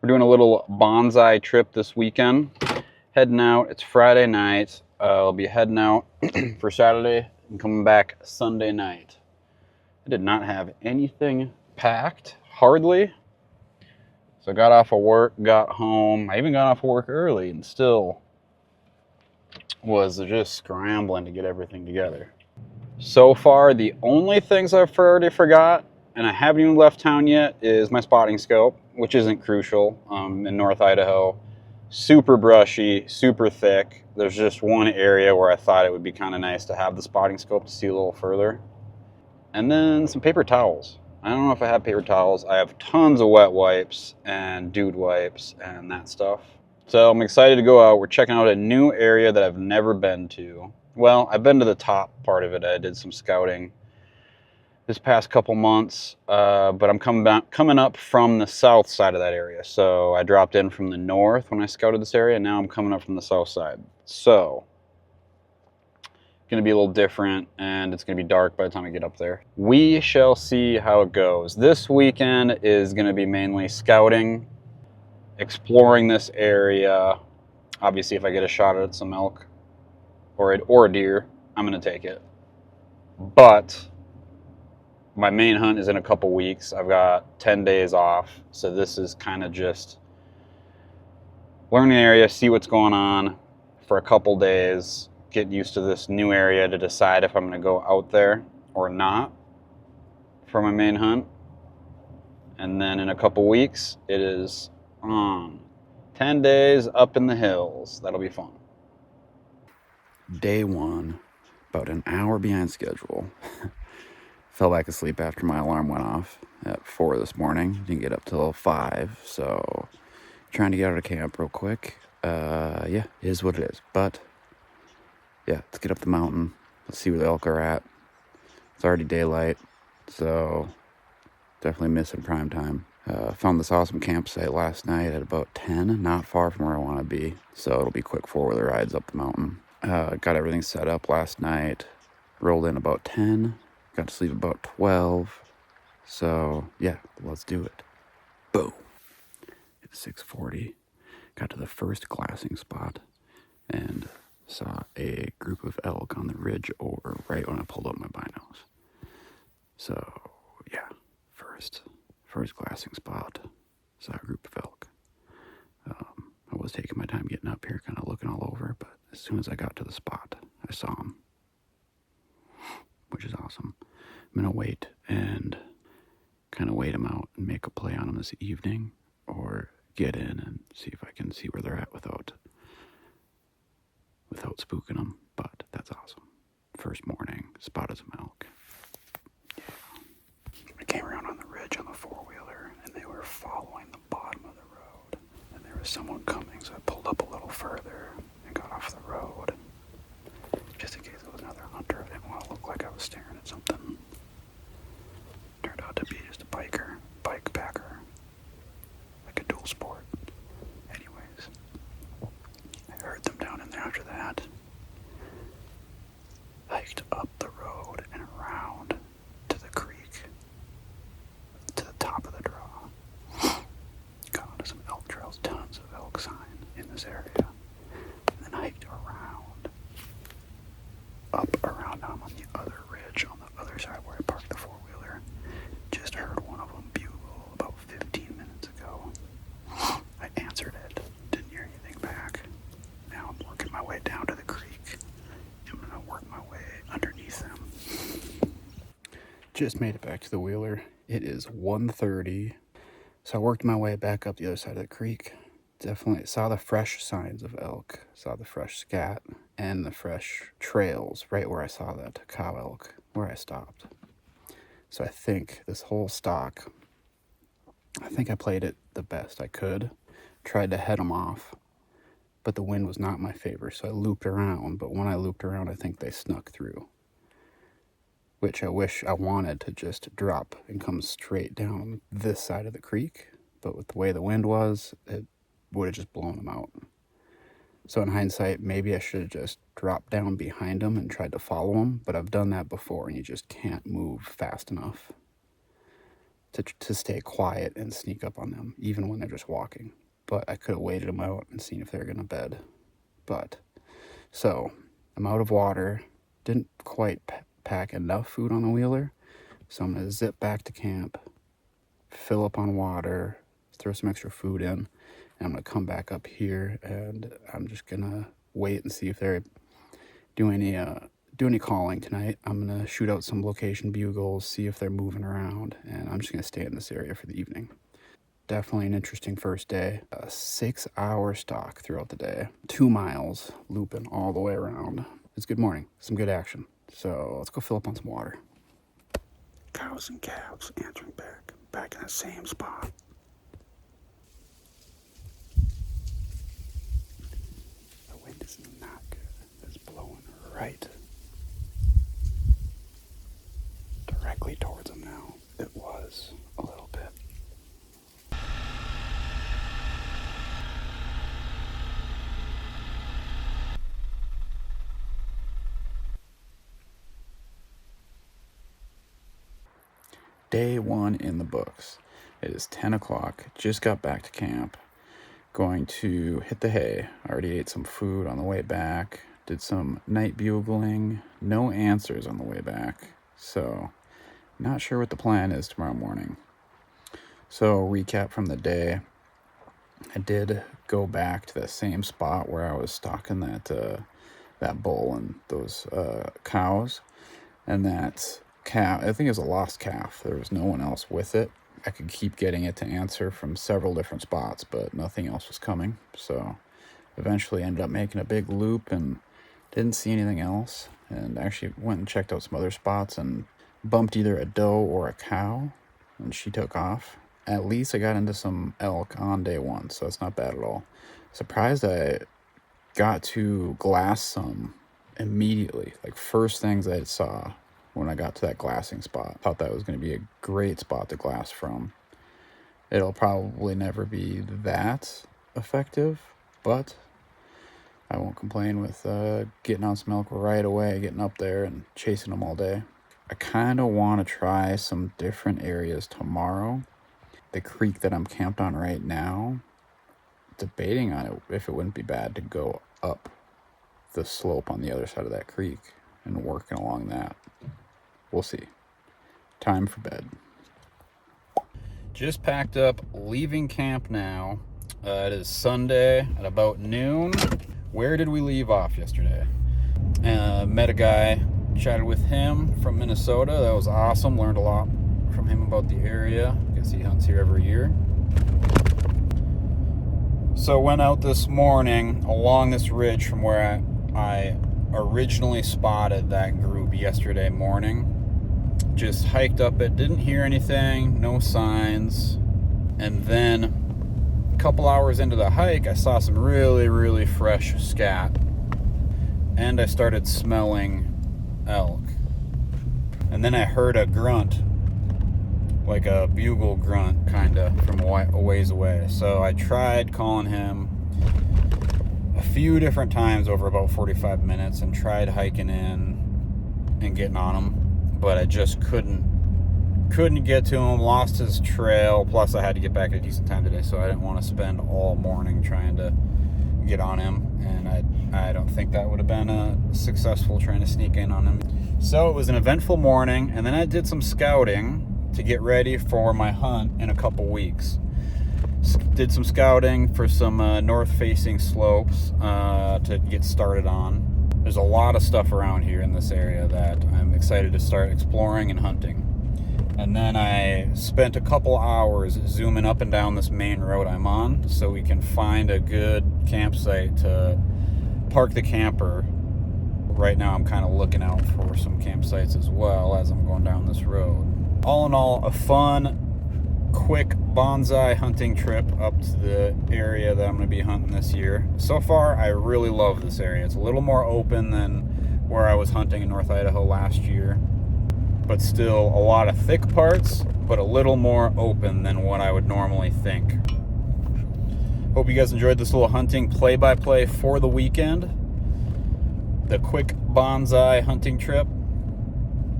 We're doing a little bonsai trip this weekend. Heading out, it's Friday night. I'll be heading out for Saturday and coming back Sunday night. I did not have anything packed, hardly. So I got off of work, got home. I even got off of work early and still was just scrambling to get everything together. So far, the only things I've already forgot, and I haven't even left town yet, is my spotting scope, which isn't crucial. In North Idaho, super brushy, super thick. There's just one area where I thought it would be kind of nice to have the spotting scope to see a little further. And then some paper towels. I don't know if I have paper towels. I have tons of wet wipes and dude wipes and that stuff. So I'm excited to go out. We're checking out a new area that I've never been to. Well, I've been to the top part of it. I did some scouting this past couple months, but I'm coming up from the south side of that area. So I dropped in from the north when I scouted this area, and now I'm coming up from the south side. So it's going to be a little different, and it's going to be dark by the time I get up there. We shall see how it goes. This weekend is going to be mainly scouting, exploring this area. Obviously, if I get a shot at some elk or a deer, I'm going to take it. But my main hunt is in a couple weeks. I've got 10 days off, so this is kind of just learn the area, see what's going on for a couple days, get used to this new area to decide if I'm going to go out there or not for my main hunt. And then in a couple weeks, it is on. 10 days up in the hills. That'll be fun. Day one, about an hour behind schedule. Fell back asleep after my alarm went off at 4 this morning. Didn't get up till 5, so trying to get out of camp real quick. Yeah, it is what it is. But yeah, let's get up the mountain. Let's see where the elk are at. It's already daylight, so definitely missing prime time. Found this awesome campsite last night at about 10, not far from where I want to be. So it'll be quick four-wheeler rides up the mountain. Got everything set up last night. Rolled in about 10. Got to sleep about 12. So yeah, let's do it. Boom. It's 6:40. Got to the first glassing spot and saw a group of elk on the ridge over right when I pulled up my binos. So yeah, first glassing spot, saw a group of elk. I was taking my time getting up here, kind of looking all over, but as soon as I got to the spot, I saw them, which is awesome. I'm gonna wait and kind of wait them out and make a play on them this evening, or get in and see if I can see where they're at without spooking them. But that's awesome. First morning, spotted some elk. Yeah. I came around on the ridge on the four-wheeler, and they were following the bottom of the road. And there was someone coming, so I pulled up a little further and got off the road, just in case it was another hunter. I didn't want to look like I was staring at something. Turned out to be just a bike packer, like a dual sport. Anyways, I heard them down in there after that. Hiked up the road and around to the creek, to the top of the draw. Got onto some elk trails, tons of elk sign in this area. And then hiked up around them on the other ridge on the other side where I parked the four-wheeler. Just heard one of them bugle about 15 minutes ago. I answered it, didn't hear anything back. Now I'm working my way down to the creek. I'm gonna work my way underneath them. Just made it back to the wheeler. It is 1:30. So I worked my way back up the other side of the creek. Definitely saw the fresh signs of elk, saw the fresh scat, and the fresh trails right where I saw that cow elk, where I stopped. So I think this whole stock, I think I played it the best I could. Tried to head them off, but the wind was not my favor, so I looped around. But when I looped around, I think they snuck through, which I wish I wanted to just drop and come straight down this side of the creek. But with the way the wind was, it would have just blown them out. So in hindsight, maybe I should have just dropped down behind them and tried to follow them, but I've done that before and you just can't move fast enough. to stay quiet and sneak up on them, even when they're just walking. But I could have waited them out and seen if they're going to bed. But, so, I'm out of water. Didn't quite pack enough food on the wheeler. So I'm going to zip back to camp, fill up on water, throw some extra food in, and I'm going to come back up here, and I'm just going to wait and see if they're doing any calling tonight. I'm going to shoot out some location bugles, see if they're moving around, and I'm just going to stay in this area for the evening. Definitely an interesting first day. A 6-hour stalk throughout the day. 2 miles, looping all the way around. It's good morning, some good action. So let's go fill up on some water. Cows and calves answering back in the same spot. The wind is not good. It's blowing right directly towards them now. It was a little bit. Day 1 in the books. It is 10 o'clock. Just got back to camp. Going to hit the hay. Already ate some food on the way back. Did some night bugling. No answers on the way back. So, not sure what the plan is tomorrow morning. So, recap from the day. I did go back to the same spot where I was stalking that bull and those cows. And that calf, I think it was a lost calf. There was no one else with it. I could keep getting it to answer from several different spots, but nothing else was coming. So eventually ended up making a big loop and didn't see anything else. And actually went and checked out some other spots and bumped either a doe or a cow, and she took off. At least I got into some elk on day 1, so that's not bad at all. Surprised I got to glass some immediately, like first things I saw when I got to that glassing spot. Thought that was going to be a great spot to glass from. It'll probably never be that effective, but I won't complain with getting on some elk right away, getting up there and chasing them all day. I kind of want to try some different areas tomorrow. The creek that I'm camped on right now, debating on it if it wouldn't be bad to go up the slope on the other side of that creek and working along that. We'll see. Time for bed. Just packed up, leaving camp now. It is Sunday at about noon. Where did we leave off yesterday? Met a guy, chatted with him from Minnesota. That was awesome. Learned a lot from him about the area. I guess he hunts here every year. So went out this morning along this ridge from where I originally spotted that group yesterday morning. Just hiked up it, didn't hear anything, no signs. And then a couple hours into the hike, I saw some really, really fresh scat. And I started smelling elk. And then I heard a grunt, like a bugle grunt, kind of, from a ways away. So I tried calling him a few different times over about 45 minutes and tried hiking in and getting on him. But I just couldn't get to him, lost his trail, plus I had to get back at a decent time today, so I didn't want to spend all morning trying to get on him, and I don't think that would have been successful trying to sneak in on him. So it was an eventful morning, and then I did some scouting to get ready for my hunt in a couple weeks. Did some scouting for some north-facing slopes to get started on. There's a lot of stuff around here in this area that I'm excited to start exploring and hunting. And then I spent a couple hours zooming up and down this main road I'm on so we can find a good campsite to park the camper. Right now I'm kind of looking out for some campsites as well as I'm going down this road. All in all, a fun, quick bonsai hunting trip up to the area that I'm going to be hunting this year. So far, I really love this area. It's a little more open than where I was hunting in North Idaho last year, but still a lot of thick parts, but a little more open than what I would normally think. Hope you guys enjoyed this little hunting play-by-play for the weekend. The quick bonsai hunting trip.